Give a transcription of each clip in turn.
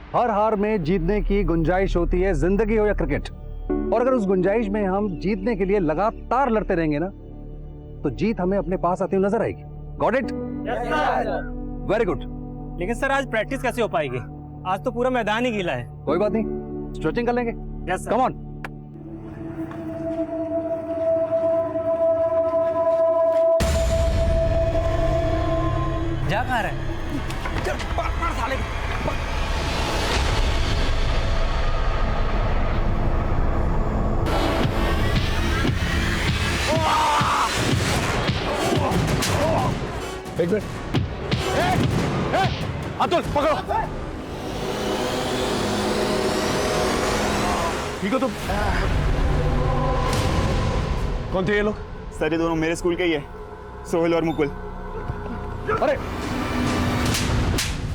हर हार में जीतने की गुंजाइश होती है, जिंदगी हो या क्रिकेट। और अगर उस गुंजाइश में हम जीतने के लिए लगातार लड़ते रहेंगे ना, तो जीत हमें अपने पास आती हुई नजर आएगी। Got it? Very good. लेकिन सर आज प्रैक्टिस कैसे हो पाएगी? आज तो पूरा मैदान ही गीला है। कोई बात नहीं, स्ट्रेचिंग कर लेंगे। Yes come on. जा कहाँ रहा है? एक मिनट। अतुल पकड़ो। ठीक हो तुम? कौन थे ये लोग? सर ये दोनों मेरे स्कूल के ही है, सोहेल और मुकुल। अरे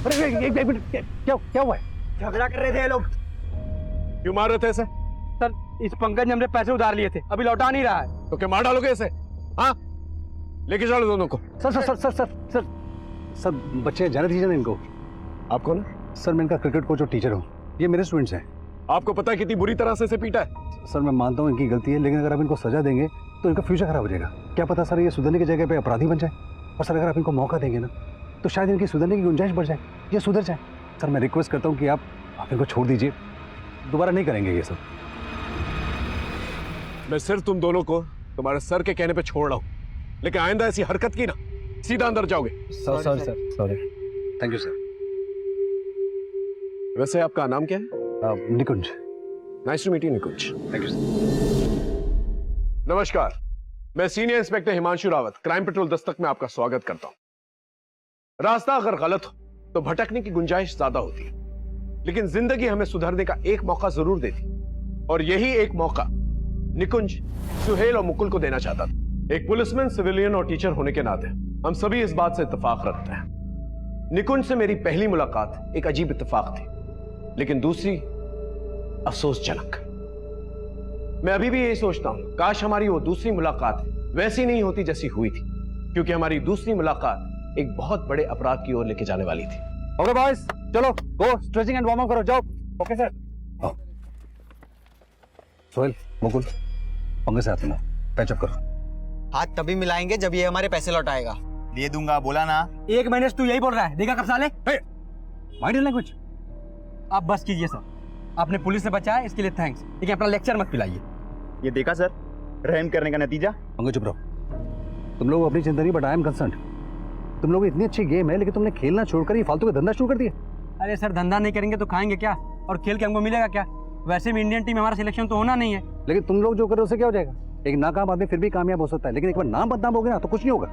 अरे एक मिनट, क्या हुआ है? झगड़ा कर रहे थे ये लोग। क्यों मार रहे थे ऐसे? सर इस पंकज ने हमने पैसे उधार लिए थे, अभी लौटा नहीं रहा है। तो क्या मार डालोगे ऐसे? हाँ, लेके चलो दोनों को। Sir sir sir sir sir sir sir बच्चे जाने दीजिए ना इनको। आप कौन है? सर मैं इनका क्रिकेट कोच और टीचर हूँ। ये मेरे स्टूडेंट्स हैं। आपको पता है कितनी बुरी तरह से इसे पीटा है? सर मैं मानता हूँ इनकी गलती है, लेकिन अगर आप इनको सजा देंगे तो इनका फ्यूचर खराब हो जाएगा। क्या पता सर ये सुधरने की जगह पे अपराधी बन जाए। और सर अगर आप इनको मौका देंगे ना, तो शायद इनकी सुधरने की गुंजाइश बढ़ जाए, ये सुधर जाए। सर मैं रिक्वेस्ट करता हूँ कि आप इनको छोड़ दीजिए, दोबारा नहीं करेंगे ये सब। मैं सिर्फ तुम दोनों को तुम्हारे सर के कहने पे छोड़ रहा हूँ, लेकिन आइंदा ऐसी हरकत की ना, सीधा अंदर जाओगे। Sir sorry sir, sorry. Thank you sir. वैसे आपका नाम क्या है? Nikunj. Nice to meet you Nikunj. Thank you sir. नमस्कार, मैं senior inspector Himanshu Rawat, Crime Patrol Dastak में आपका स्वागत करता हूं। रास्ता अगर गलत हो तो भटकने की गुंजाइश ज्यादा होती है, लेकिन जिंदगी हमें सुधरने का एक मौका जरूर देती, और यही एक मौका निकुंज सुहेल और मुकुल को देना चाहता था। एक पुलिसमैन, सिविलियन और टीचर होने के नाते हम सभी इस बात से इत्तेफाक रखते हैं। निकुंज से मेरी पहली मुलाकात एक अजीब इत्तेफाक थी, लेकिन दूसरी अफसोसजनक। मैं अभी भी यही सोचता हूं, काश हमारी वो दूसरी मुलाकात वैसी नहीं होती जैसी हुई थी, क्योंकि हमारी दूसरी मुलाकात एक बहुत बड़े अपराध की ओर लेके जाने वाली थी। ओके बॉयज, चलो go stretching and warm up करो, जाओ। Okay sir. सोहेल, मुकुल, पंकज से हाथ मिलाओ, पैचअप करो। हाथ तभी मिलाएंगे जब ये हमारे पैसे लौटाएगा। दे दूंगा, बोला ना। एक महीने से तू यही बोल रहा है, देखा कब साले? Mind language. आप बस कीजिए सर, आपने पुलिस से बचाया इसके लिए थैंक्स, लेकिन अपना लेक्चर मत पिलाइए। ये देखा सर, रहम करने का नतीजा। पंकज चुप रहो। तुम लोग अपनी चिंता नहीं, बट आई एम कंसर्न्ड। तुम लोग इतनी अच्छी गेम है, लेकिन तुमने खेलना छोड़कर ये फालतू का धंधा शुरू कर दिया। अरे सर धंधा नहीं करेंगे तो खाएंगे क्या, और खेल के हमको मिलेगा क्या? वैसे भी इंडियन टीम हमारा सिलेक्शन तो होना नहीं है। लेकिन तुम लोग जो कर रहे हो उससे क्या हो जाएगा? एक नाकाम आदमी फिर भी कामयाब हो सकता है, लेकिन एक बार नाम बदनाम हो गया ना तो कुछ नहीं होगा।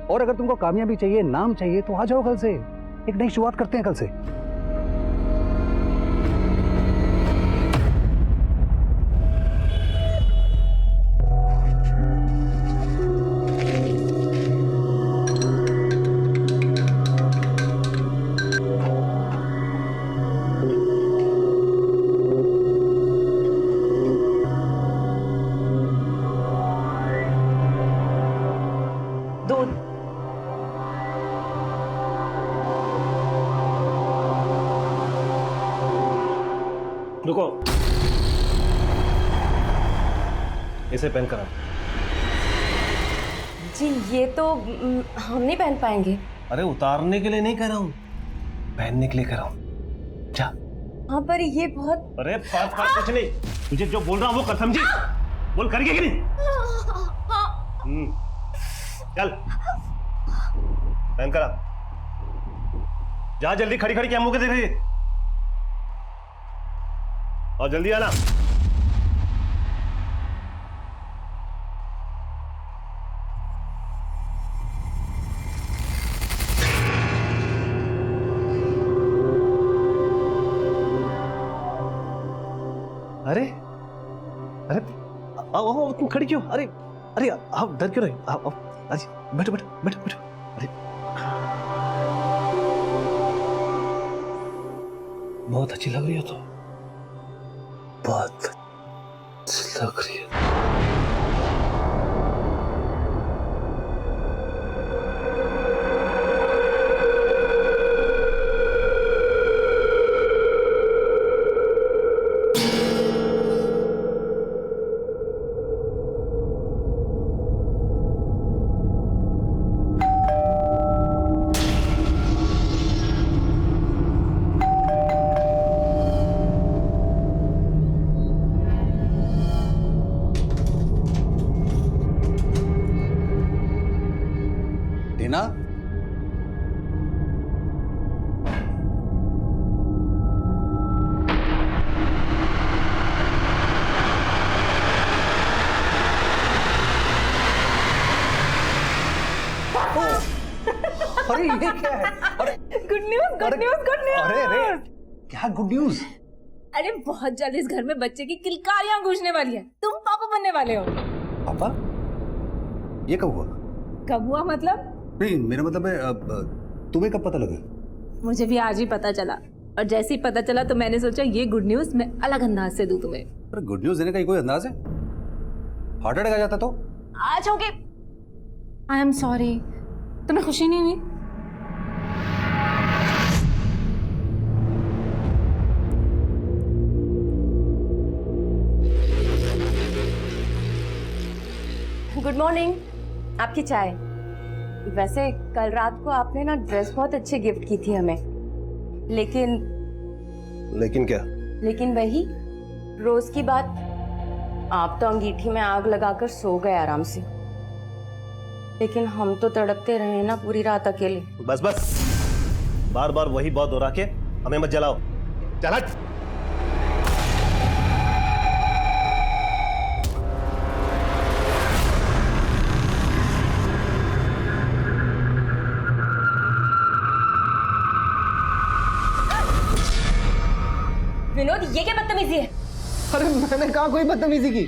और अगर तुमको कामयाबी चाहिए, नाम चाहिए, तो आ जाओ कल से, एक नई शुरुआत करते हैं कल से। रुको, इसे पहन कर आओ। जी ये तो हम नहीं पहन पाएंगे। अरे उतारने के लिए नहीं कह रहा हूँ, पहनने के लिए कह रहा हूँ। जा। हाँ पर ये बहुत। अरे बात कुछ नहीं, तुझे जो बोल रहा हूँ वो कर, समझी? बोल, करेगी कि नहीं? चल पहन कर आ। जा जल्दी, खड़ी खड़ी क्या मुंह के देख रही है? और जल्दी आना। अरे अरे आओ, तुम खड़ी क्यों? अरे अरे आप डर क्यों रहे? आओ, अरे बैठो बैठो बैठो बैठो। अरे बहुत अच्छी लग रही हो तो, बहुत अच्छी लग रही है। अरे ये क्या है? अरे good news, good news, good अरे अरे न्यूज। क्या गुड न्यूज? अरे बहुत जल्द इस घर में बच्चे की किलकारियां गूंजने वाली है। तुम पापा बनने वाले हो। पापा ये कब हुआ? कब हुआ मतलब? नहीं मेरा मतलब है तुम्हें कब पता लगा? मुझे भी आज ही पता चला, और जैसे ही पता चला तो मैंने सोचा ये गुड न्यूज मैं अलग अंदाज से दूं तुम्हें। अरे गुड न्यूज देने का कोई अंदाज है? हार्ट अटैक आ जाता तो? आज होगे। आई एम सॉरी, तुम्हें खुशी नहीं हुई? गुड मॉर्निंग, आपकी चाय। वैसे कल रात को आपने ना ड्रेस बहुत अच्छी गिफ्ट की थी हमें, लेकिन क्या? लेकिन वही रोज की बात, आप तो अंगीठी में आग लगाकर सो गए आराम से, लेकिन हम तो तड़पते रहे ना पूरी रात अकेले। बस बस, बार बार वही बात दोहरा के हमें मत जलाओ। चल हट। विनोद, ये क्या बदतमीजी है? अरे मैंने कहा कोई बदतमीजी की?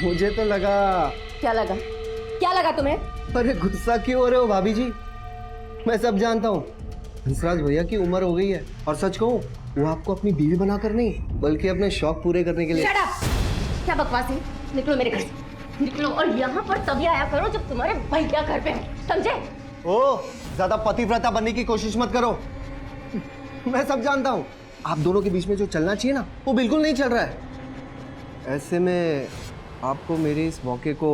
मुझे तो लगा। क्या लगा? क्या लगा तुम्हें? अरे गुस्सा क्यों हो रहे हो भाभी जी? मैं सब जानता हूँ। हंसराज भैया की उम्र हो गई है, और सच कहूँ वो आपको अपनी बीवी बनाकर नहीं बल्कि अपने शौक पूरे करने के लिए। Shut up! क्या बकवास है? निकलो मेरे घर से, निकलो। और यहाँ पर तभी आया करो जब तुम्हारे भैया घर पे हो, समझे? ओ, ज्यादा पतिव्रता बनने की कोशिश मत करो। मैं सब जानता हूँ। आप दोनों के बीच में जो चलना चाहिए ना, वो बिल्कुल नहीं चल रहा है। ऐसे में आपको मेरे इस मौके को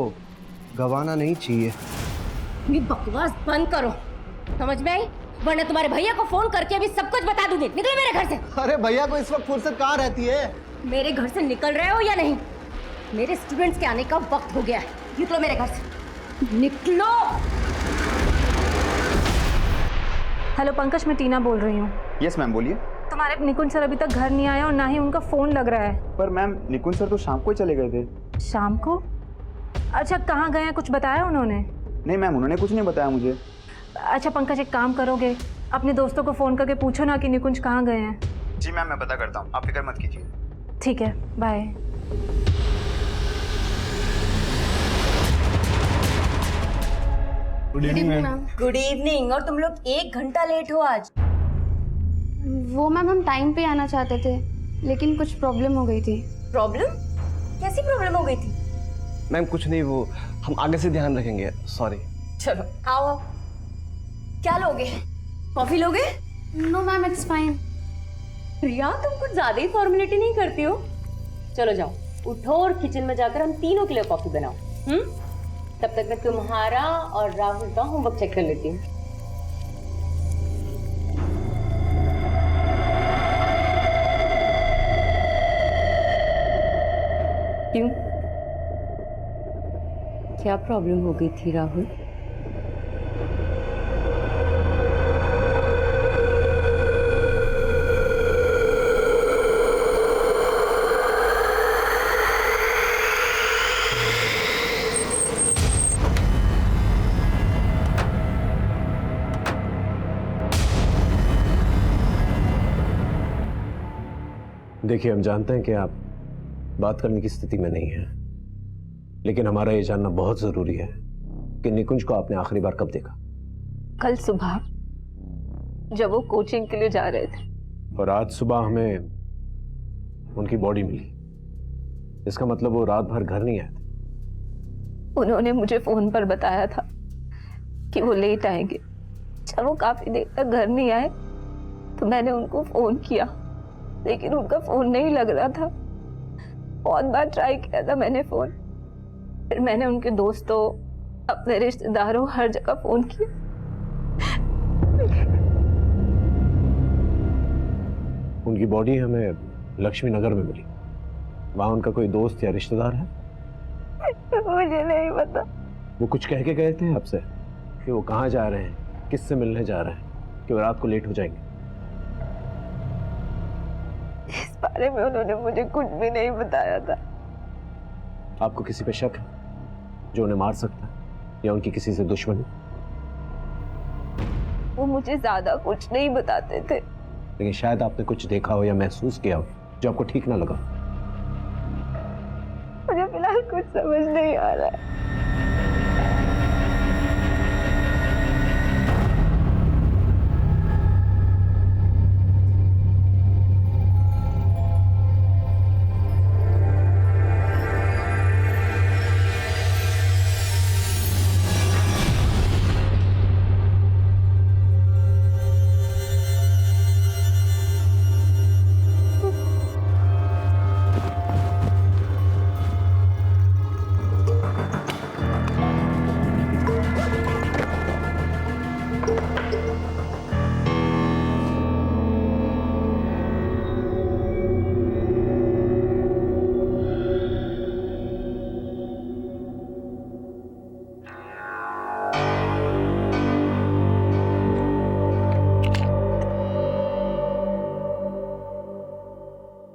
गंवाना नहीं चाहिए। ये बकवास बंद करो, समझ में आई? वरना तुम्हारे भैया को फोन करके अभी सब कुछ बता दूंगी। निकलो मेरे घर से। अरे भैया को इस वक्त फुर्सत कहाँ रहती है? मेरे घर से निकल रहे हो या नहीं? मेरे स्टूडेंट्स के आने का वक्त हो गया है। निकलो मेरे घर से, निकलो। हेलो पंकज, मैं टीना बोल रही हूँ। यस मैम, बोलिए। तुम्हारे निकुंज सर अभी तक घर नहीं आए और ना ही उनका फोन लग रहा है। पर मैम निकुंज सर तो शाम को ही चले गए थे। शाम को? अच्छा, कहाँ गए हैं, कुछ बताया उन्होंने? नहीं मैम, उन्होंने कुछ नहीं बताया मुझे। अच्छा पंकज, एक काम करोगे, अपने दोस्तों को फोन करके पूछो ना कि निकुंज कहाँ गए हैं। जी मैम, मैं पता करता हूँ, आप फिक्र मत कीजिए। ठीक है, bye. Good evening ma'am. Good evening. और तुम लोग 1 घंटा लेट हो आज। वो मैम हम टाइम पे आना चाहते थे, लेकिन कुछ प्रॉब्लम हो गई थी। प्रॉब्लम? कैसी प्रॉब्लम हो गई थी? मैम कुछ नहीं, वो हम आगे से ध्यान रखेंगे। सॉरी। चलो आओ। क्या लोगे? कॉफी लोगे? No ma'am, it's fine. Priya, तुम कुछ ज्यादा ही फॉर्मेलिटी नहीं करती हो। चलो जाओ, उठो और किचन में जाकर हम तीनों के लिए कॉफी बनाओ। तब तक मैं तुम्हारा और राहुल का होमवर्क चेक कर लेती हूँ। क्यों? क्या प्रॉब्लम हो गई थी राहुल? देखिए, हम जानते हैं कि आप बात करने की स्थिति में नहीं है, लेकिन हमारा ये जानना बहुत जरूरी है कि निकुंज को आपने आखिरी बार कब देखा? कल सुबह जब वो कोचिंग के लिए जा रहे थे। और आज सुबह हमें उनकी बॉडी मिली। इसका मतलब वो रात भर घर नहीं आए थे। उन्होंने मुझे फोन पर बताया था कि वो लेट आएंगे। जब वो काफी देर तक घर नहीं आए तो मैंने उनको फोन किया, लेकिन उनका फोन नहीं लग रहा था। बहुत बार ट्राई किया था मैंने फोन, फिर मैंने उनके दोस्तों, अपने रिश्तेदारों, हर जगह फोन किया। उनकी बॉडी हमें लक्ष्मी नगर में मिली। वहां उनका कोई दोस्त या रिश्तेदार है? मुझे नहीं पता। वो कुछ कह के गए थे आपसे कि वो कहाँ जा रहे हैं, किससे मिलने जा रहे हैं, कि वो रात को लेट हो जाएंगे? इस बारे में उन्होंने मुझे कुछ भी नहीं बताया था। आपको किसी पे शक है जो उन्हें मार सकता है, या उनकी किसी से दुश्मनी? मुझे ज्यादा कुछ नहीं बताते थे। लेकिन शायद आपने कुछ देखा हो या महसूस किया हो जो आपको ठीक ना लगा। मुझे फिलहाल कुछ समझ नहीं आ रहा है।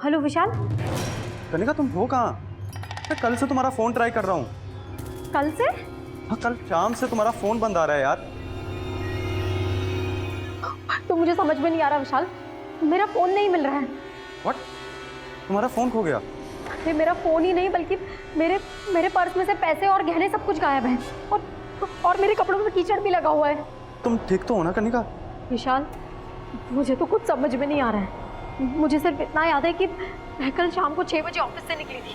हेलो विशाल। कनिका तुम हो कहाँ? मैं कल से तुम्हारा फोन ट्राई कर रहा हूँ। कल से? हाँ कल शाम से तुम्हारा फोन बंद आ रहा है यार। तो मुझे समझ में नहीं आ रहा विशाल, मेरा फोन नहीं मिल रहा है। व्हाट? तुम्हारा फोन खो गया? ये मेरा फोन ही नहीं बल्कि मेरे पर्स में से पैसे और गहने सब कुछ गायब हैं और मेरे कपड़ों में कीचड़ भी लगा हुआ है। तुम ठीक तो हो ना कनिका? विशाल मुझे तो कुछ समझ में नहीं आ रहा है। मुझे सिर्फ इतना याद है कि मैं कल शाम को 6 बजे ऑफिस से निकली थी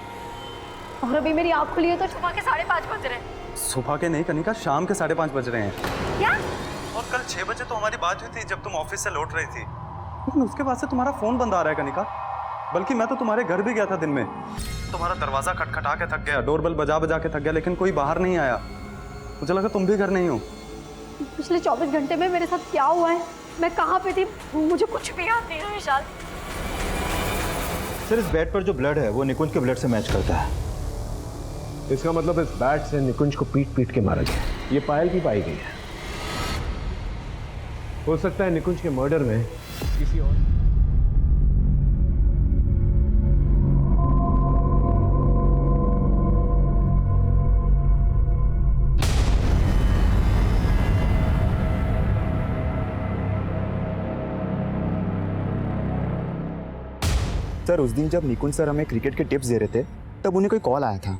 और अभी मेरी आँख खुली है तो सुबह के 5:30 बज रहे हैं। सुबह के नहीं कनिका, शाम के 5:30 बज रहे हैं। क्या? और कल 6 बजे तो हमारी बात हुई थी जब तुम ऑफिस से लौट रही थी, लेकिन उसके बाद से तुम्हारा फोन बंद आ रहा है कनिका। बल्कि मैं तो तुम्हारे घर भी गया था दिन में, तुम्हारा दरवाजा खटखटा के थक गया, डोरबेल बजा बजा के थक गया, लेकिन कोई बाहर नहीं आया। मुझे लगा तुम भी घर नहीं हो। पिछले 24 घंटे में मेरे साथ क्या हुआ है, मैं कहाँ पे थी, मुझे कुछ भी याद नहीं है विशाल। सर इस बेड पर जो ब्लड है वो निकुंज के ब्लड से मैच करता है। इसका मतलब इस बैट से निकुंज को पीट पीट के मारा गया। ये पायल की पाई गई है। हो सकता है निकुंज के मर्डर में किसी और सर उस दिन जब निकुंज सर हमें क्रिकेट के टिप्स दे रहे थे तब उन्हें कोई कॉल आया था।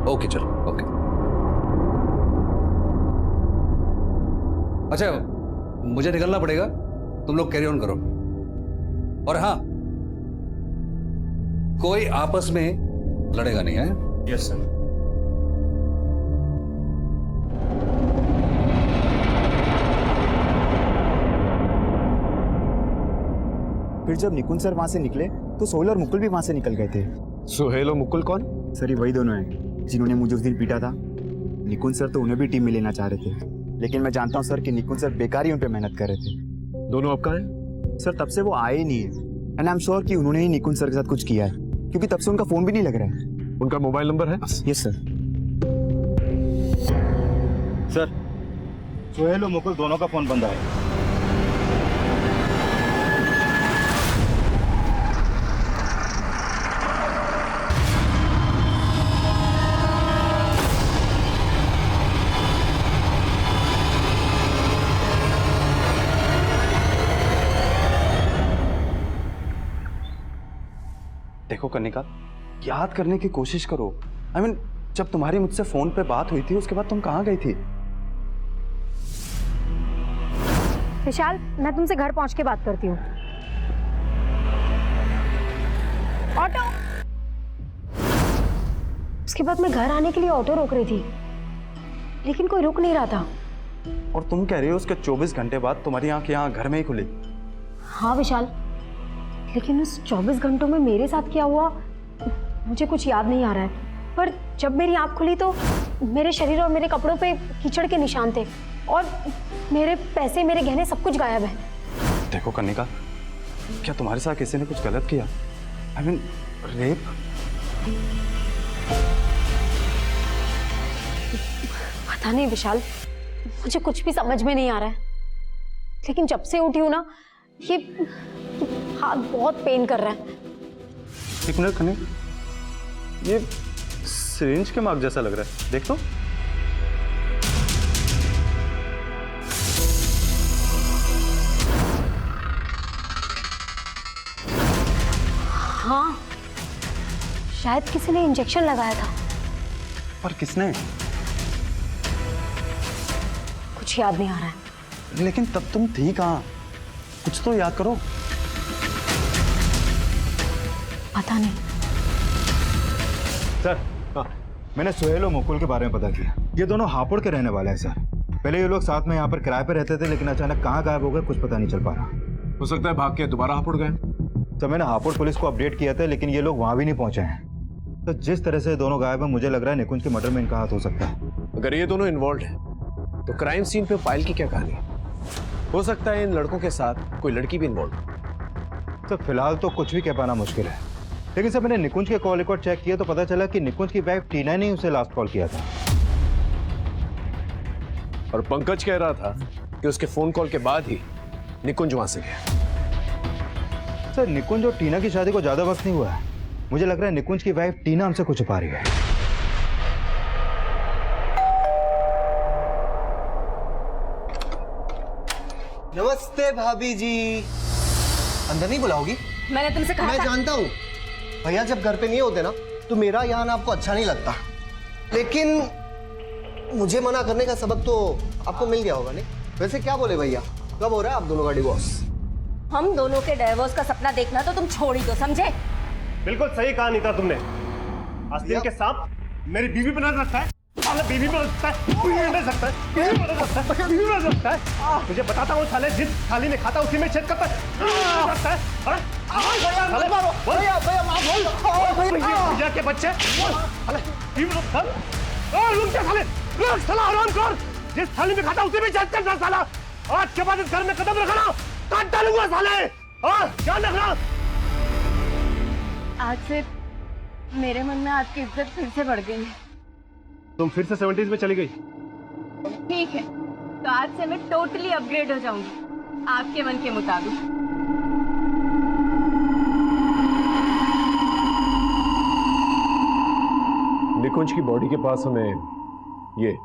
ओके चलो ओके। अच्छा मुझे निकलना पड़ेगा, तुम लोग कैरी ऑन करो। और हाँ, कोई आपस में लड़ेगा नहीं है? Yes sir. फिर जब निकुंज सर वहां से निकले तो सोहेल और मुकुल भी वहां से निकल गए थे। सुहेल और मुकुल कौन? सर ये वही दोनों हैं जिन्होंने मुझे उस दिन पीटा था। निकुंज सर तो उन्हें भी टीम में लेना चाह रहे थे, लेकिन मैं जानता हूँ सर कि निकुंज सर बेकार ही उन पे मेहनत कर रहे थे। दोनों अब कहाँ हैं? सर तब से वो आए ही नहीं है, एंड आई एम श्योर कि उन्होंने ही निकुंज सर के साथ कुछ किया है, क्योंकि तब से उनका फोन भी नहीं लग रहा है। उनका मोबाइल नंबर है? Yes sir. सर सोहेल और मुकुल दोनों का फोन बंद है। देखो कनिका, याद करने की कोशिश करो। I mean, जब तुम्हारी मुझसे फोन पे बात हुई थी उसके बाद तुम कहाँ गई थी? विशाल मैं तुमसे घर पहुंच के बात करती हूँ। ऑटो। उसके बाद मैं घर आने के लिए ऑटो रोक रही थी, लेकिन कोई रुक नहीं रहा था। और तुम कह रही हो उसके 24 घंटे बाद तुम्हारी आंख यहाँ घर में ही खुली? हाँ विशाल, लेकिन उस 24 घंटों में मेरे साथ क्या हुआ मुझे कुछ याद नहीं आ रहा है। पर जब मेरी आँख खुली तो मेरे शरीर और मेरे कपड़ों पे कीचड़ के निशान थे और मेरे पैसे, मेरे गहने सब कुछ गायब है। देखो कनिका, क्या तुम्हारे साथ किसी ने कुछ गलत किया? I mean, rape? पता नहीं विशाल, मुझे कुछ भी समझ में नहीं आ रहा है। लेकिन जब से उठी हूँ ना, ये हाथ बहुत पेन कर रहा है। एक मिनट कनिका, ये सिरिंज के मार्क जैसा लग रहा है, देख तो। हाँ, शायद किसी ने इंजेक्शन लगाया था। पर किसने? कुछ याद नहीं आ रहा है। लेकिन तब तुम थी कहाँ? कुछ तो याद करो। पता नहीं। सर, मैंने सुहेल और मुकुल के बारे में पता किया। ये दोनों हापुड़ के रहने वाले हैं सर। पहले ये लोग साथ में यहाँ पर किराए पे रहते थे, लेकिन अचानक कहाँ गायब हो गए कुछ पता नहीं चल पा रहा। हो सकता है भाग के दोबारा हापुड़ गए। सर, मैंने हापुड़ पुलिस को अपडेट किया था, लेकिन ये लोग वहाँ भी नहीं पहुंचे हैं। तो जिस तरह से दोनों गायब हैं, मुझे लग रहा है निकुंज के मर्डर में इनका हाथ हो सकता है। अगर ये दोनों इन्वॉल्व हैं, तो क्राइम सीन पे पायल की क्या कहानी? हो सकता है इन लड़कों के साथ कोई लड़की भी इन्वॉल्व। सर, फिलहाल तो कुछ भी कह पाना मुश्किल है, लेकिन सर मैंने निकुंज के कॉल रिकॉर्ड चेक किया तो पता चला कि निकुंज की वाइफ टीना ने उसे लास्ट कॉल किया था। और पंकज कह रहा था कि उसके फोन कॉल के बाद ही निकुंज वहां से गया। सर, निकुंज और टीना की शादी को ज्यादा वक्त नहीं हुआ है। मुझे लग रहा है निकुंज की वाइफ टीना हमसे कुछ छुपा रही है। नमस्ते भाभी जी। अंदर नहीं बुलाओगी? मैंने तुमसे कहा मैं था। जानता हूँ भैया जब घर पे नहीं होते ना तो मेरा यहाँ आपको अच्छा नहीं लगता, लेकिन मुझे मना करने का सबक तो आपको मिल गया होगा नहीं? वैसे क्या बोले भैया, कब हो रहा है आप दोनों का डिवोर्स? हम दोनों के डाइवोर्स का सपना देखना तो तुम छोड़ ही दो, समझे? बिल्कुल सही कहा नीता तुमने। आस्तीन के सांप मेरी बीवी पर नजर रखता है, साले बीवी पर रखता है, बीवी पर नजर रखता है, बीवी पर नजर रखता है, बीवी पर नजर रखता है। मुझे बताता हूँ साले, जिस थाली में खाता उसी में छेद करता है। रखता है। साले भैया भैया माफ भैया के बच्चे साले बीवी पर रखता है। रुक जा साले, रुक साला आराम कर। जिस थाली में खाता उसी में छेद करता साला। आज के बाद इस घर में कदम रखना काट डालूंगा साले। ध्यान रखना। आज से मेरे मन में आपकी इज्जत फिर से बढ़ गई है। तुम फिर से 70s में चली गई। ठीक है, तो आज से मैं टोटली अपग्रेड हो जाऊंगी आपके मन के मुताबिक। निकुंज की बॉडी के पास हमें ये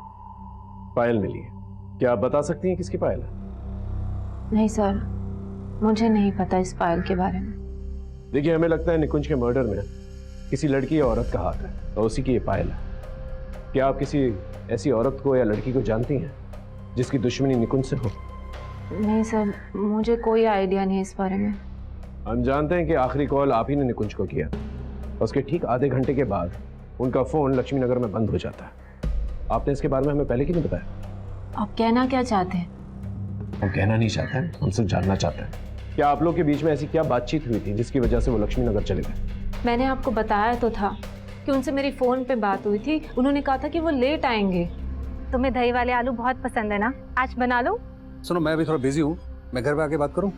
पायल मिली है। क्या आप बता सकती हैं किसकी पायल है? नहीं सर, मुझे नहीं पता इस फाइल के बारे में। देखिए, हमें लगता है निकुंज के मर्डर में किसी लड़की या औरत का हाथ है और उसी की ये पायल है। क्या आप किसी ऐसी औरत को या लड़की को जानती हैं जिसकी दुश्मनी निकुंज से हो? नहीं सर, मुझे कोई आइडिया नहीं इस बारे में। हम जानते हैं कि आखिरी कॉल आप ही ने निकुंज को किया था। उसके ठीक आधे घंटे के बाद उनका फोन लक्ष्मी नगर में बंद हो जाता है। आपने इसके बारे में हमें पहले क्यों नहीं बताया? आप कहना क्या चाहते हैं? हम कहना नहीं चाहते हैं, हम सिर्फ जानना चाहते हैं क्या आप लोग के बीच में ऐसी क्या बातचीत हुई थी जिसकी वजह से वो लक्ष्मी नगर चले गए? मैंने आपको बताया तो था कि उनसे मेरी फ़ोन पे बात हुई थी। उन्होंने कहा था कि वो लेट आएंगे। तुम्हें दही वाले आलू बहुत पसंद है ना, आज बना लो। सुनो, मैं अभी थोड़ा बिजी हूँ, मैं घर पे आके बात करूँ?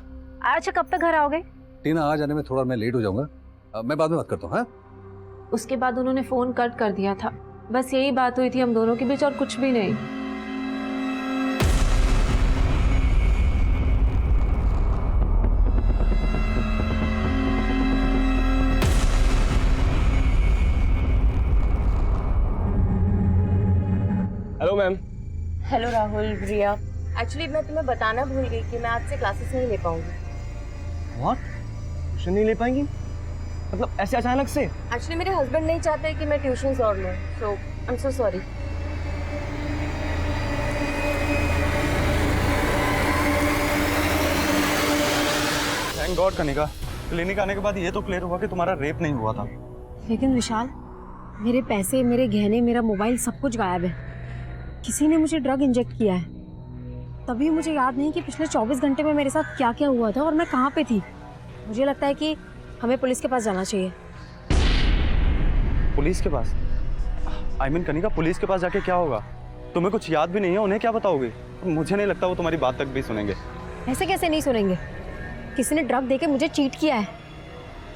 अच्छा, कब तक घर आओगे? टीना आ जाने में थोड़ा मैं लेट हो जाऊंगा, मैं बाद में बात करता हूँ। हाँ, उसके बाद उन्होंने फ़ोन कट कर दिया था। बस यही बात हुई थी हम दोनों के बीच और कुछ भी नहीं। Hello ma'am. हेलो राहुल, रिया। एक्चुअली मैं तुम्हें बताना भूल गई कि मैं आज से क्लासेस नहीं ले पाऊंगी। व्हाट? ट्यूशन नहीं ले पाएंगी? मतलब ऐसे अचानक से? एक्चुअली मेरे हस्बैंड नहीं चाहते कि मैं ट्यूशंस और लूं, so I am so sorry. Thank God Kanika, clinic आने के बाद ये तो क्लियर हुआ कि तुम्हारा रेप नहीं हुआ था। लेकिन विशाल, मेरे पैसे, मेरे गहने, मेरा मोबाइल सब कुछ गायब है। किसी ने मुझे ड्रग इंजेक्ट किया है। तभी मुझे याद नहीं कि पिछले 24 घंटे में मेरे साथ क्या क्या हुआ था और मैं कहाँ पे थी। मुझे लगता है कि हमें पुलिस के पास जाना चाहिए। पुलिस के पास? आई मीन कनिका, पुलिस के पास जाके क्या होगा? तुम्हें कुछ याद भी नहीं है, उन्हें क्या बताओगे? मुझे नहीं लगता वो तुम्हारी बात तक भी सुनेंगे। ऐसे कैसे नहीं सुनेंगे? किसी ने ड्रग देके मुझे चीट किया है,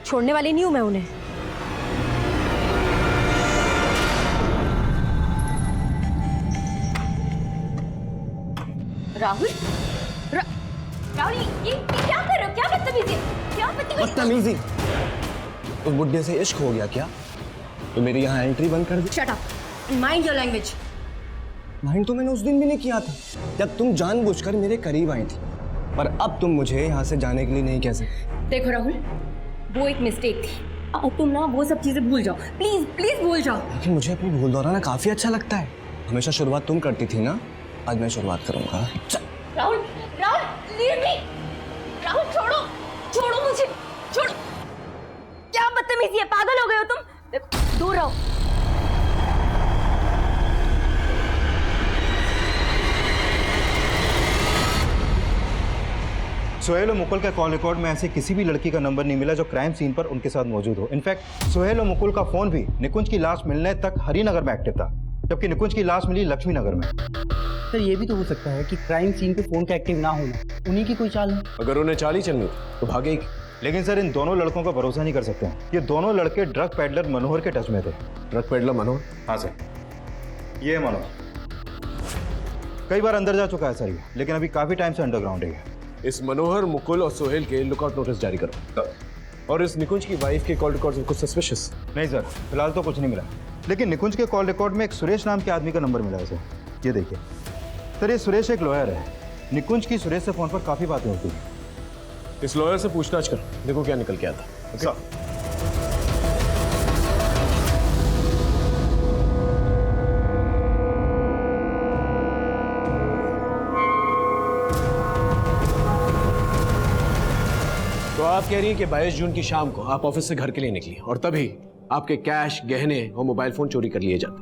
छोड़ने वाली नहीं हूँ मैं उन्हें। राहुल, राहुल, ये क्या कर रहे हो? क्या बदतमीजी? क्या बदतमीजी? बदतमीजी? उस बुड्ढे से इश्क हो गया क्या? तो मेरी यहाँ एंट्री बंद कर दी। Shut up, mind your language. Mind तो मैंने उस दिन भी नहीं किया था जब तुम जानबूझकर मेरे करीब आई थी, पर अब तुम मुझे यहाँ से जाने के लिए नहीं कह सकते। देखो राहुल, वो एक मिस्टेक थी और तुम ना वो सब चीजें भूल जाओ, प्लीज प्लीज भूल जाओ। लेकिन मुझे अपनी भूल दोहराना काफी अच्छा लगता है। हमेशा शुरुआत तुम करती थी ना, आज मैं शुरुआत करूंगा। Rahul, Rahul, leave me. राहुल छोड़ो, छोड़ो मुझे, छोड़ो। क्या बदतमीजी है, पागल हो गए हो तुम? देखो, दूर रहो। सोहेल और मुकुल का कॉल रिकॉर्ड में ऐसे किसी भी लड़की का नंबर नहीं मिला जो क्राइम सीन पर उनके साथ मौजूद हो। इनफैक्ट सोहेल और मुकुल का फोन भी निकुंज की लाश मिलने तक हरिनगर में एक्टिव था, जबकि निकुंज की लाश मिली लक्ष्मी नगर में। सर ये भी तो हो सकता है कि क्राइम सीन पे फोन का एक्टिव ना होना उन्हीं की कोई चाल है। अगर उन्हें चाल ही चलनी तो भागे ही। लेकिन सर इन दोनों लड़कों का भरोसा नहीं कर सकते हैं। ये दोनों लड़के ड्रग पैडलर मनोहर के टच में थे। ट्रक पेडलर मनोहर? हाँ सर, ये है मनोहर। कई बार अंदर जा चुका है सर ये, लेकिन अभी काफी टाइम से अंडरग्राउंड है। इस मनोहर, मुकुल और सोहेल के लुकआउट नोटिस जारी करो। और इस निकुंज की वाइफ के कॉल रिकॉर्ड्स में कुछ सस्पिशियस? नहीं सर, फिलहाल तो कुछ नहीं मिला, लेकिन निकुंज के कॉल रिकॉर्ड में एक सुरेश नाम के आदमी का नंबर मिला है सर। ये देखिए सर, ये सुरेश एक लॉयर है। निकुंज की सुरेश से फोन पर काफी बातें होती हैं। इस लॉयर से पूछताछ कर, देखो क्या निकल के आता है। सर तो आप कह रही हैं कि 22 जून की शाम को आप ऑफिस से घर के लिए निकली और तभी आपके कैश, गहने और मोबाइल फोन चोरी कर लिए जाते,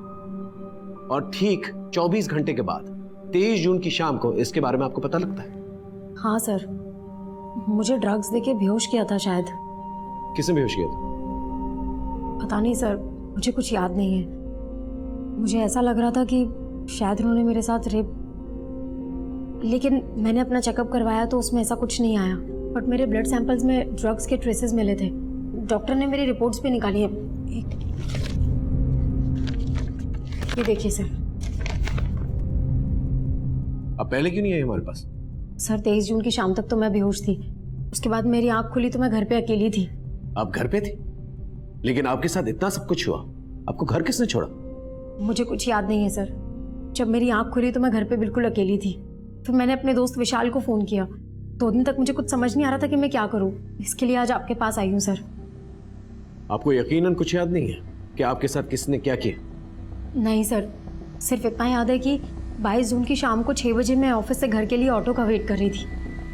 और ठीक 24 घंटे के बाद 23 जून की शाम को इसके बारे में आपको पता लगता है? हाँ सर, मुझे ड्रग्स देके बेहोश किया था शायद। किसने बेहोश किया था? पता नहीं सर, मुझे कुछ याद नहीं है। मुझे ऐसा लग रहा था कि शायद उन्होंने मेरे साथ रेप, लेकिन मैंने अपना चेकअप करवाया तो उसमें ऐसा कुछ नहीं आया। बट मेरे ब्लड सैंपल्स में ड्रग्स के ट्रेसेस मिले थे। डॉक्टर ने मेरी रिपोर्ट्स भी निकाली है। ये देखिए सर। अब पहले क्यों नहीं आई हमारे पास? सर 23 जून की शाम तक तो मैं बेहोश थी, उसके बाद मेरी आंख खुली तो मैं घर पे अकेली थी। आप घर पे थी, लेकिन आपके साथ इतना सब कुछ हुआ, आपको घर किसने छोड़ा? मुझे कुछ याद नहीं है सर। जब मेरी आंख खुली तो मैं घर पे बिल्कुल अकेली थी। फिर मैंने अपने दोस्त विशाल को फ़ोन किया। 2 दिन तक मुझे कुछ समझ नहीं आ रहा था कि मैं क्या करूं। इसके लिए आज आपके पास आई हूं सर। आपको यकीनन कुछ याद नहीं है कि आपके साथ किसने क्या किया? नहीं सर, सिर्फ इतना याद है कि 22 जून की शाम को 6 बजे मैं ऑफिस से घर के लिए ऑटो का वेट कर रही थी,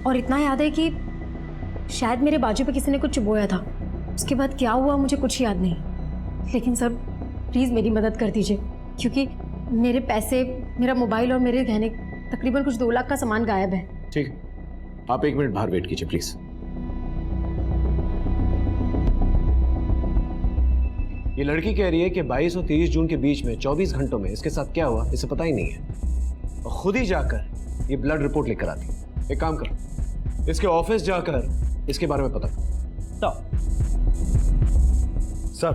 और इतना याद है कि शायद मेरे बाजू पे किसी ने कुछ चुभोया था। उसके बाद क्या हुआ मुझे कुछ याद नहीं। लेकिन सर प्लीज़ मेरी मदद कर दीजिए, क्योंकि मेरे पैसे, मेरा मोबाइल और मेरे गहने, तकरीबन कुछ 2 लाख का सामान गायब है। ठीक है, आप 1 मिनट बाहर वेट कीजिए प्लीज। ये लड़की कह रही है कि 22 और 23 जून के बीच में 24 घंटों में इसके साथ क्या हुआ इसे पता ही नहीं है, और खुद ही जाकर ये ब्लड रिपोर्ट लेकर आती। एक काम कर, इसके ऑफिस जाकर इसके बारे में पता कर। सर,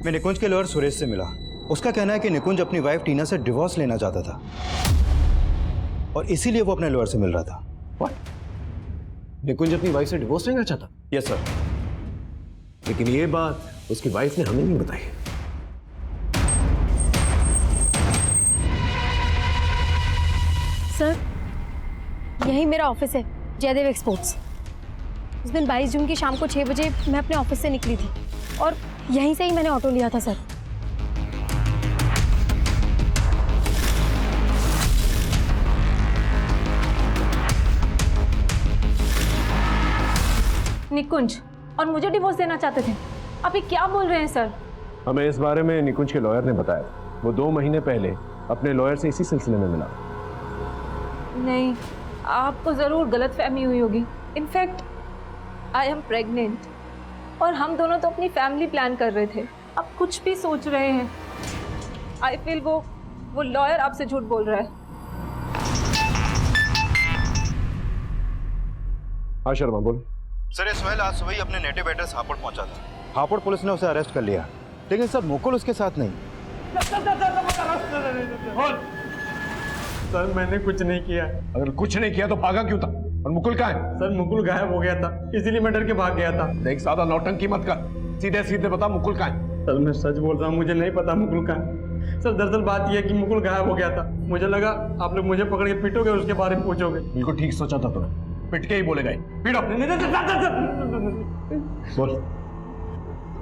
मैं निकुंज के लॉयर सुरेश से मिला। उसका कहना है कि निकुंज अपनी वाइफ टीना से डिवोर्स लेना चाहता था और इसीलिए वो अपने लॉयर से मिल रहा था। What? निकुंज अपनी वाइफ से डिवोर्स लेना चाहता? Yes sir. लेकिन ये बात उसकी वाइफ ने हमें नहीं बताई। सर यही मेरा ऑफिस है, जयदेव एक्सपोर्ट्स। उस दिन 22 जून की शाम को 6 बजे मैं अपने ऑफिस से निकली थी और यहीं से ही मैंने ऑटो लिया था सर। निकुंज और मुझे डिवोर्स देना चाहते थे। आप ये क्या बोल रहे हैं सर? हमें इस बारे में निकुंज के लॉयर ने बताया। वो 2 महीने पहले अपने लॉयर से इसी सिलसिले में मिला। नहीं, आपको ज़रूर गलतफहमी हुई होगी। इनफैक्ट आई एम प्रेग्नेंट और हम दोनों तो अपनी फैमिली प्लान कर रहे थे। आप कुछ भी सोच रहे हैं। आई फील वो लॉयर आपसे झूठ बोल रहा है। हाँ शर्मा बोल। सर, ये सोहेल आज सुबह ही अपने नेटिव एड्रेस हापुड़ पहुंचा था। हापुड़ पुलिस ने उसे अरेस्ट कर लिया, लेकिन सर मुकुल उसके साथ नहीं। सर मैंने कुछ नहीं किया। अगर कुछ नहीं किया तो भागा क्यों था? और मुकुल कहाँ है? सर मुकुल गायब हो गया था, इसीलिए मैं डर के भाग गया था। देख, ज्यादा नौटंकी मत कर, सीधे सीधे बता मुकुल कहाँ है? सर मैं सच बोल रहा हूँ, मुझे नहीं पता मुकुल कहाँ है। सर दरअसल बात यह है कि मुकुल गायब हो गया था। मुझे लगा आप लोग मुझे पकड़ के पीटोगे और उसके बारे में पूछोगे। बिल्कुल ठीक सोचा था तूने, पिट के ही बोलेगा ही। पीटो। बोल।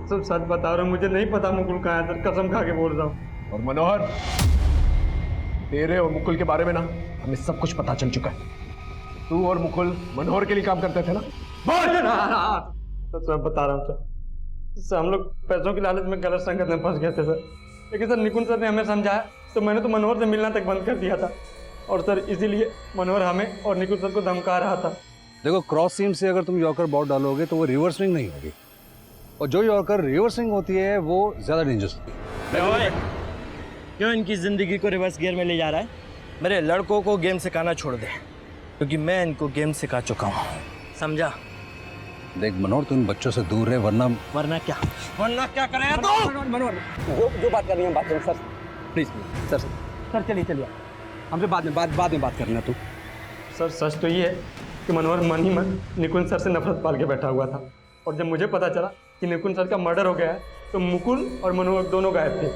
सर सच बता रहा हूँ, मुझे नहीं पता मुकुल कहाँ है सर, कसम खा के बोल रहा हूँ। और मनोहर, तेरे और मुकुल के बारे में ना हमें सब कुछ पता चल चुका है। तू और मुकुल मनोहर के लिए काम करते थे ना? सर बता रहा हूँ सर, हम लोग पैसों की लालच में गलत संगत में फंस गए थे सर। लेकिन सर निकुंज सर ने हमें समझाया तो मैंने तो मनोहर से मिलना तक बंद कर दिया था। और सर इसीलिए मनोहर हमें और निकुंज सर को धमका रहा था। देखो, क्रॉस सीम से अगर तुम यॉर्कर बॉल डालोगे तो वो रिवर्स स्विंग नहीं होगी, और जो यॉर्कर रिवर्स स्विंग होती है वो ज़्यादा डेंजरस होती है। क्यों इनकी जिंदगी को रिवर्स गियर में ले जा रहा है? मेरे लड़कों को गेम सिखाना छोड़ दे, क्योंकि मैं इनको गेम सिखा चुका हूँ, समझा? देख मनोहर, तुम बच्चों से दूर रहे, वरना क्या करेगा तू? मनोहर जो बात कर रही है बात करें सर, प्लीज सर चलिए हमसे बाद में बात करना तू। सर सच तो ये है कि मनोहर मन ही मन निकुंज सर से नफरत पाल के बैठा हुआ था, और जब मुझे पता चला कि निकुंज सर का मर्डर हो गया है तो मुकुल और मनोहर दोनों गायब थे।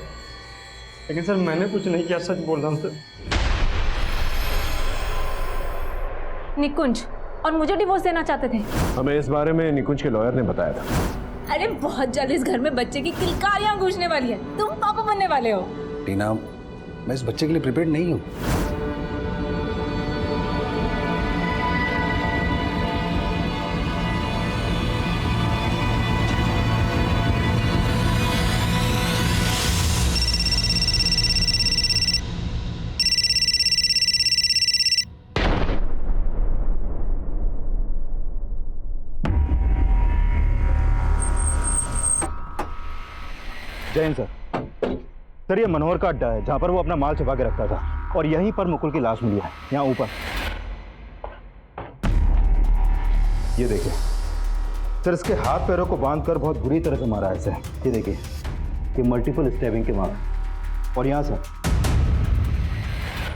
लेकिन सर मैंने कुछ नहीं किया, सच बोल रहा हूँ सर। निकुंज और मुझे डिवोर्स देना चाहते थे। हमें इस बारे में निकुंज के लॉयर ने बताया था। अरे बहुत जल्द इस घर में बच्चे की किलकारियां गूंजने वाली है, तुम पापा बनने वाले हो। टीना, मैं इस बच्चे के लिए प्रिपेयर्ड नहीं हूँ। जैन सर, ये मनोहर का अड्डा है जहाँ पर वो अपना माल छुपा के रखता था, और यहीं पर मुकुल की लाश मिली है, यहाँ ऊपर। ये देखिए सर, इसके हाथ पैरों को बांधकर बहुत बुरी तरह से मारा है इसे। ये देखिए, ये मल्टीपल स्टैबिंग के मार्क। और यहाँ सर,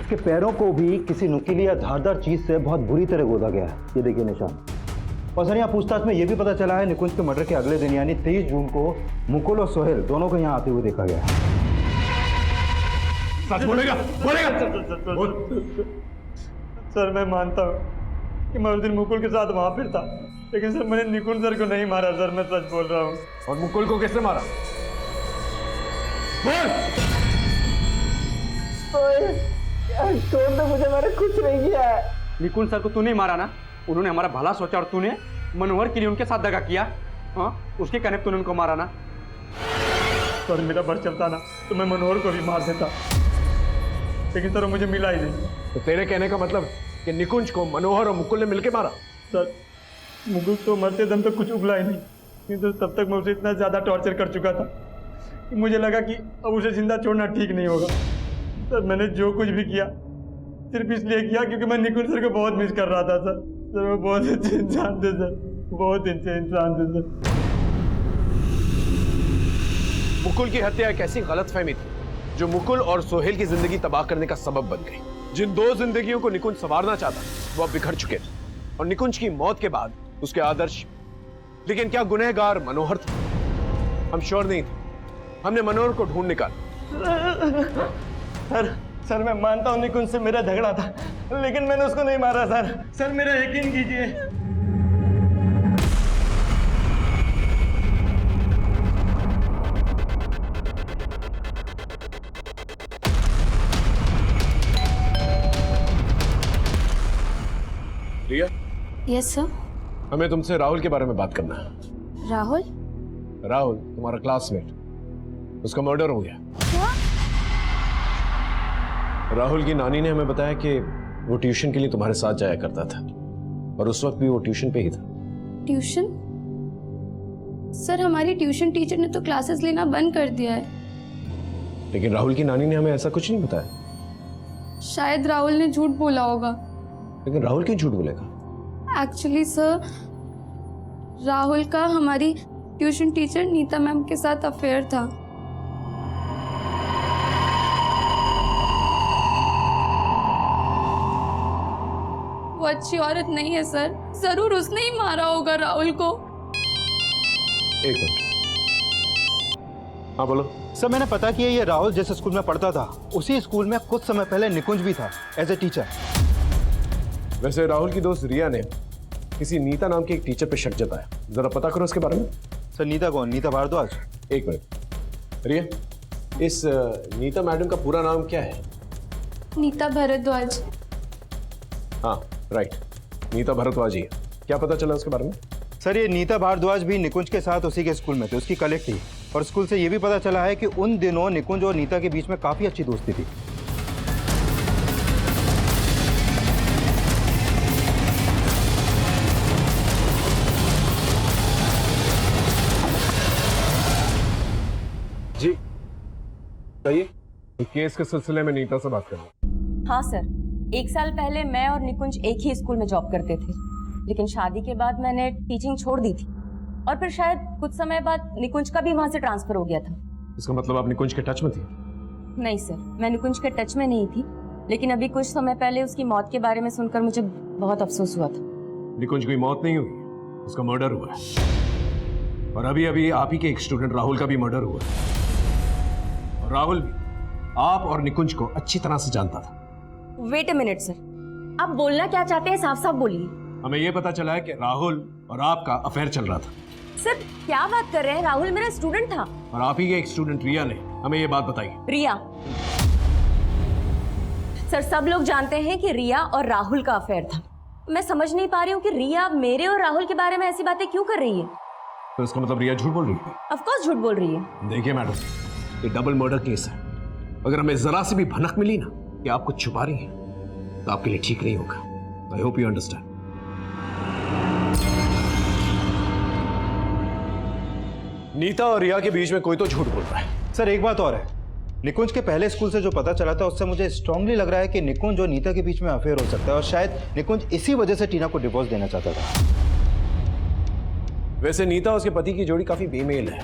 इसके पैरों को भी किसी नुकीली या धारदार चीज से बहुत बुरी तरह गोदा गया है। ये देखिए निशान। और सर, यहाँ पूछताछ में यह भी पता चला है निकुंज के मर्डर के अगले दिन यानी 23 जून को मुकुल और सोहेल दोनों को यहाँ आते हुए देखा गया है। सच बोलेगा? सर मैं मानता हूँ कि मैं उस दिन मुकुल के साथ वहाँ पर था, लेकिन सर मैंने निकुंज सर को नहीं मारा सर, मैं सच बोल रहा हूँ। और मुकुल को किसने मारा? छोड़ दो मुझे, मैंने कुछ नहीं किया है। निकुंज सर को तूने मारा ना, उन्होंने हमारा भला सोचा और तूने मनोहर के लिए उनके साथ दगा किया। हाँ, उसके कहने पे तूने उनको मारा ना। सर मेरा बस चलता ना तो मैं मनोहर को भी मार देता, लेकिन सर मुझे मिला ही नहीं। तो तेरे कहने का मतलब कि निकुंज को मनोहर और मुकुल ने मिलकर मारा? सर मुकुल तो मरते दम तक कुछ उगला ही नहीं, क्योंकि तब तक मैं उसे इतना ज़्यादा टॉर्चर कर चुका था कि मुझे लगा कि अब उसे जिंदा छोड़ना ठीक नहीं होगा। सर मैंने जो कुछ भी किया सिर्फ इसलिए किया क्योंकि मैं निकुंज सर को बहुत मिस कर रहा था सर। सर वो बहुत अच्छे इंसान थे सर, बहुत अच्छे इंसान थे सर। मुकुल की हत्या एक ऐसी गलतफहमी थी जो मुकुल और सोहेल की जिंदगी तबाह करने का सबब बन गई। जिन दो जिंदगियों को निकुंज संवारना चाहता वो अब बिखर चुके थे, और निकुंज की मौत के बाद उसके आदर्श। लेकिन क्या गुनहगार मनोहर था? हम श्योर नहीं थे। हमने मनोहर को ढूंढ निकाला। सर मैं मानता हूँ निकुंज से मेरा झगड़ा था, लेकिन मैंने उसको नहीं मारा सर। सर मेरा यकीन कीजिए। रिया, यस सर। हमें तुमसे राहुल के बारे में बात करना है। राहुल? राहुल तुम्हारा क्लासमेट, उसका मर्डर हो गया। क्या? राहुल की नानी ने हमें बताया कि वो ट्यूशन के लिए तुम्हारे साथ जाया करता था, और उस वक्त भी वो ट्यूशन पे ही था। ट्यूशन? सर हमारी ट्यूशन टीचर ने तो क्लासेस लेना बंद कर दिया है। लेकिन राहुल की नानी ने हमें ऐसा कुछ नहीं बताया। शायद राहुल ने झूठ बोला होगा। लेकिन राहुल क्यों झूठ बोलेगा? एक्चुअली सर, राहुल का हमारी ट्यूशन टीचर नीता मैम के साथ अफेयर था। वो अच्छी औरत नहीं है सर, जरूर उसने ही मारा होगा राहुल को। एक मिनट, हाँ बोलो। सर मैंने पता किया ये राहुल जिस स्कूल में पढ़ता था उसी स्कूल में कुछ समय पहले निकुंज भी था एज ए टीचर। वैसे राहुल की दोस्त रिया ने किसी नीता नाम के एक टीचर पे शक जताया, जरा पता करो उसके बारे में। सर नीता कौन? नीता भारद्वाज? एक मिनट रिया, इस नीता मैडम का पूरा नाम क्या है? नीता भारद्वाज। हाँ राइट, नीता भारद्वाज ही है। क्या पता चला उसके बारे में? सर ये नीता भारद्वाज भी निकुंज के साथ उसी के स्कूल में थे, उसकी कलीग थी। और स्कूल से ये भी पता चला है कि उन दिनों निकुंज और नीता के बीच में काफी अच्छी दोस्ती थी। जी कहिए। केस के सिलसिले में नीता से बात करना। हाँ सर, 1 साल पहले मैं और निकुंज एक ही स्कूल में जॉब करते थे, लेकिन शादी के बाद मैंने टीचिंग छोड़ दी थी और फिर शायद कुछ समय बाद निकुंज का भी वहां से ट्रांसफर हो गया था। इसका मतलब आप निकुंज के टच में थी? नहीं सर, मैं निकुंज के टच में नहीं थी, लेकिन अभी कुछ समय पहले उसकी मौत के बारे में सुनकर मुझे बहुत अफसोस हुआ था। निकुंज की मौत नहीं हुई, उसका मर्डर हुआ है। और अभी अभी आप ही के एक स्टूडेंट राहुल का भी मर्डर हुआ है। और राहुल भी आप और निकुंज को अच्छी तरह से जानता था। वेट अ मिनट सर, आप बोलना क्या चाहते हैं साफ साफ बोलिए। हमें यह पता चला है कि राहुल और आपका अफेयर चल रहा था। सर क्या बात कर रहे हैं? राहुल मेरा स्टूडेंट था। और आप ही के एक स्टूडेंट रिया ने हमें ये बात बताई। रिया? सर सब लोग जानते हैं कि रिया और राहुल का अफेयर था। मैं समझ नहीं पा रही हूँ कि रिया मेरे और राहुल के बारे में ऐसी बातें क्यों कर रही है। तो इसका मतलब रिया झूठ बोल रही है? ऑफ कोर्स झूठ बोल रही है। देखिए मैडम, ये डबल मर्डर केस है। अगर हमें जरा सी भी भनक मिली ना कि आप कुछ छुपा रही हैं तो आपके लिए ठीक नहीं होगा। I hope you understand. Nita और रिया के बीच में कोई तो झूठ बोल रहा है। सर एक बात और है, निकुंज के पहले स्कूल से जो पता चला था उससे मुझे स्ट्रांगली लग रहा है कि निकुंज और नीता के बीच में अफेयर हो सकता है और शायद निकुंज इसी वजह से टीना को डिवोर्स देना चाहता था। वैसे नीता और उसके पति की जोड़ी काफी बेमेल है।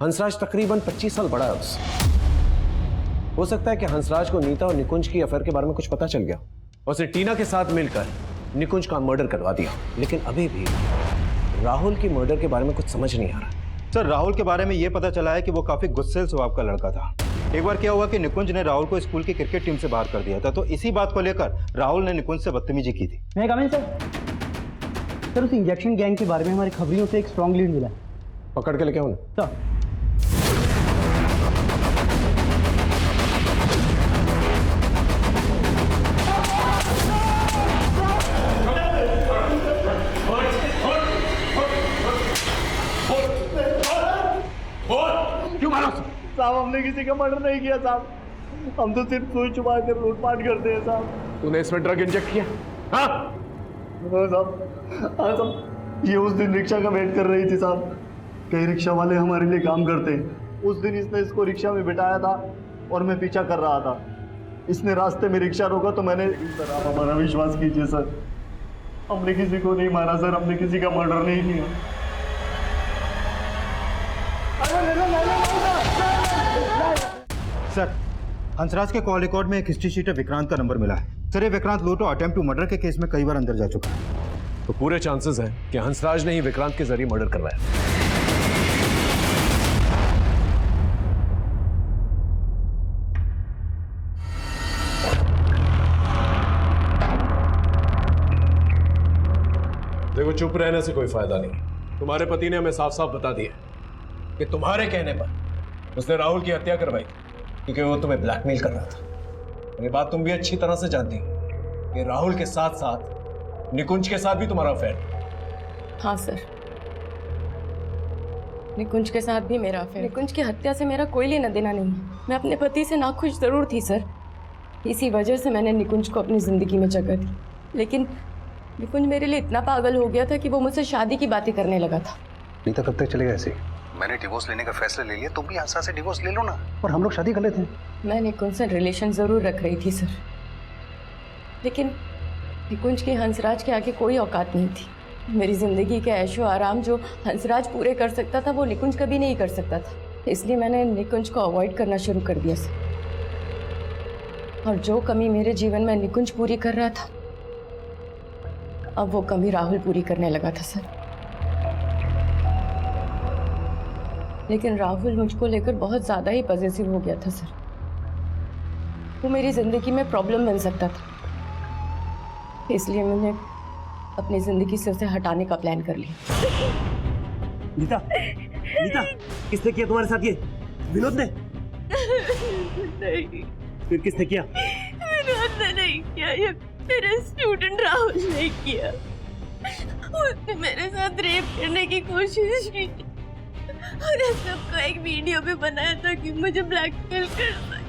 हंसराज तकरीबन 25 साल बड़ा है उससे। हो सकता है कि हंसराज को नीता और निकुंज की अफेयर के बारे में कुछ पता चल गया और उसने टीना के साथ मिलकर निकुंज का मर्डर करवा दिया। लेकिन अभी भी राहुल की मर्डर के बारे में कुछ समझ नहीं आ रहा। सर राहुल के बारे में यह पता चला है कि वो काफी गुस्सेल स्वभाव का लड़का था। एक बार क्या हुआ कि निकुंज ने राहुल को स्कूल की क्रिकेट टीम से बाहर कर दिया था, तो इसी बात को लेकर राहुल ने निकुंज से बदतमीजी की थी। मैं कमेंट सर उस इंजेक्शन गैंग के बारे में हमारी खबरियों से एक स्ट्रॉन्ग लीड मिला है। पकड़ के लेके आओ ना। सर साहब हमने किसी का मर्डर नहीं किया साहब, हम तो सिर्फ सुई छुपा कर लूटपाट करते हैं साहब। तूने इसमें ड्रग इंजेक्ट किया? हाँ साहब, ये उस दिन रिक्शा का वेट कर रही थी साहब। कई रिक्शा वाले हमारे लिए काम करते हैं। उस दिन इसने इसको रिक्शा में बिठाया था और मैं पीछा कर रहा था। इसने रास्ते में रिक्शा रोका तो मैंने, सर आप हमारा विश्वास कीजिए सर, हमने किसी को नहीं मारा सर, हमने किसी का मर्डर नहीं किया। सर हंसराज के कॉल रिकॉर्ड में एक हिस्ट्री शीट विक्रांत का नंबर मिला है। सर ये विक्रांत लूट और अटेम्प्ट टू मर्डर के केस में कई बार अंदर जा चुका है। तो पूरे चांसेस हैं कि हंसराज ने ही विक्रांत के जरिए मर्डर करवाया। देखो चुप रहने से कोई फायदा नहीं। तुम्हारे पति ने हमें साफ साफ बता दिया कि तुम्हारे कहने पर उसने राहुल की हत्या करवाई क्योंकि वो तुम्हें ब्लैकमेल कर रहा था। और ये बात तुम भी अच्छी तरह से जानती हो कि राहुल के साथ साथ निकुंज के साथ भी तुम्हारा अफेयर। हाँ सर, निकुंज के साथ भी मेरा अफेयर। निकुंज की हत्या से मेरा कोई लेना देना नहीं। मैं अपने पति से नाखुश जरूर थी सर, इसी वजह से मैंने निकुंज को अपनी जिंदगी में जगह दी। लेकिन निकुंज मेरे लिए इतना पागल हो गया था कि वो मुझसे शादी की बातें करने लगा था। नीता कब तक चलेगा ऐसे? मैंने डिवोर्स लेने का फैसला ले लिया, तुम भी हंसराज से डिवोर्स ले लो ना। और हम लोग शादी कर लेते हैं। मैं निकुंज से रिलेशन जरूर रख रही थी सर, लेकिन निकुंज की हंसराज के आगे कोई औकात नहीं थी। मेरी जिंदगी के ऐशो आराम जो हंसराज पूरे कर सकता था वो निकुंज कभी नहीं कर सकता था। इसलिए मैंने निकुंज को अवॉइड करना शुरू कर दिया सर। और जो कमी मेरे जीवन में निकुंज पूरी कर रहा था, अब वो कमी राहुल पूरी करने लगा था सर। लेकिन राहुल मुझको लेकर बहुत ज़्यादा ही पॉजिटिव हो गया था सर। वो मेरी ज़िंदगी में प्रॉब्लम बन सकता था, इसलिए मैंने अपनी ज़िंदगी से उसे हटाने का प्लान कर लिया। नीता, नीता, किसने किया तुम्हारे साथ ये? विनोद ने? नहीं, फिर किसने किया? विनोद ने नहीं किया, ये मेरे स्टूडेंट राहुल ने किया। उसने मेरे साथ रेप करने की कोशिश की और इस सबको एक वीडियो पे बनाया था कि मुझे ब्लैकमेल कर सके।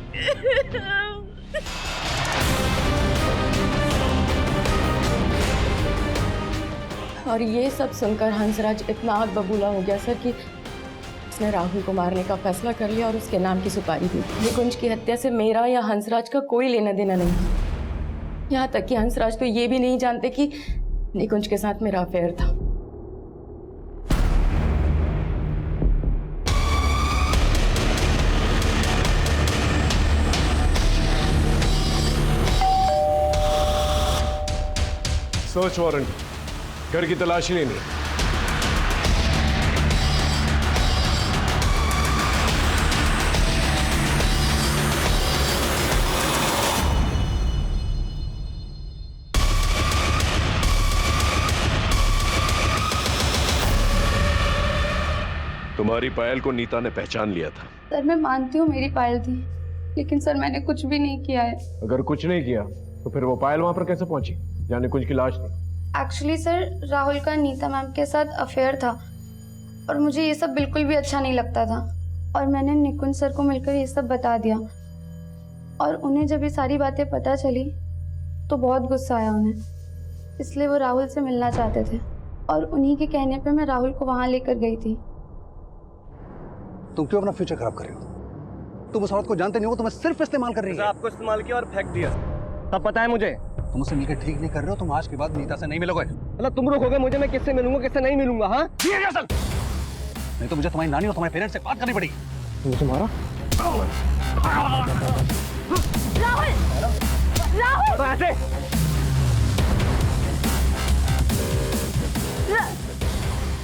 और ये सब सुनकर हंसराज इतना आग बबूला हो गया सर कि उसने राहुल को मारने का फैसला कर लिया और उसके नाम की सुपारी दी। निकुंज की हत्या से मेरा या हंसराज का कोई लेना देना नहीं। यहाँ तक कि हंसराज तो ये भी नहीं जानते कि निकुंज के साथ मेरा अफेयर था। सर्च वारंट, घर की तलाशी लेनी है। तुम्हारी पायल को नीता ने पहचान लिया था। सर मैं मानती हूँ मेरी पायल थी, लेकिन सर मैंने कुछ भी नहीं किया है। अगर कुछ नहीं किया तो फिर वो पायल वहां पर कैसे पहुंची जहाँ निकुंज की लाश थी? एक्चुअली सर राहुल का नीता मैम के साथ अफेयर था और मुझे ये सब बिल्कुल भी अच्छा नहीं लगता था और मैंने निकुंज सर को मिलकर ये सब बता दिया और उन्हें जब ये सारी बातें पता चली तो बहुत गुस्सा आया उन्हें, इसलिए वो राहुल से मिलना चाहते थे और उन्हीं के कहने पे मैं राहुल को वहाँ लेकर गई थी। तुम क्यों अपना फ्यूचर खराब कर रहे हो? तुम उस औरत को जानते नहीं हो, तुम्हें सिर्फ इस्तेमाल कर रही है। आपको इस्तेमाल किया और फेंक दिया, तब पता है मुझे। तुम उससे मिलकर ठीक नहीं कर रहे हो, तुम आज के बाद नीता से नहीं मिलोगे। मतलब तुम रोकोगे मुझे, मैं किससे मिलूंगा किससे नहीं मिलूंगा? हाँ नहीं तो मुझे तुम्हारी नानी और तुम्हारे पेरेंट्स से बात करनी पड़ेगी। तुम्हारा राहुल! राहुल! ऐसे